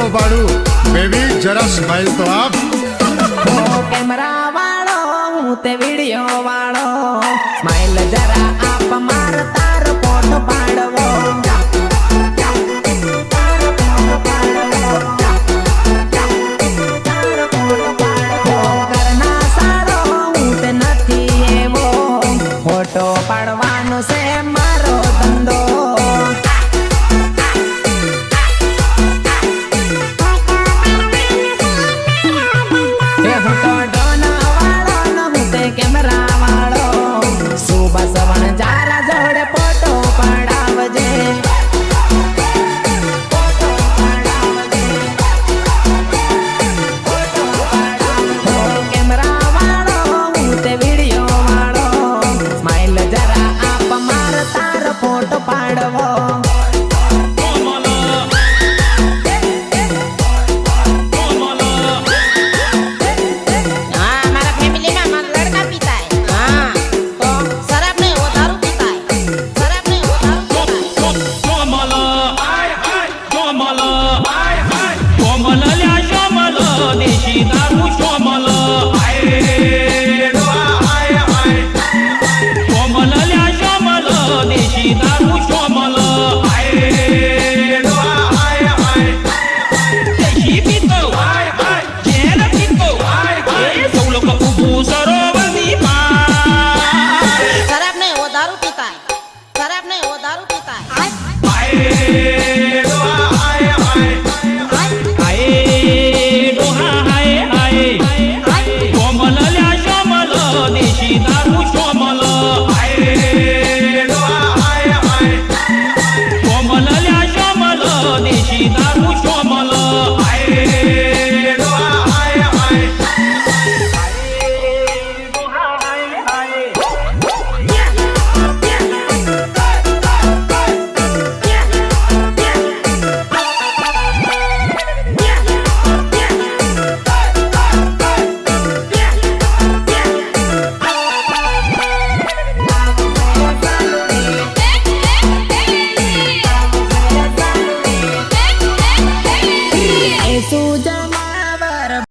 પાડું બેબી જરા સ્માઈલ તો આપ કેમેરા વાળો હું તે વિડિયો વાળો સ્માઈલ જરા આપ માર તારો ફોટો પાડવો ઘરના સારો હું તે નથી એવો ફોટો પાડવાનો છે મારો ધંધો કેમેરા વાળો સુબહ સવણ જારા જોડે ફોટો પડાવજે કેમેરા વાળો હું તે વિડિયો વાળો સ્માઈલ જરા આપ માર તારો ફોટો પાડવો સુજા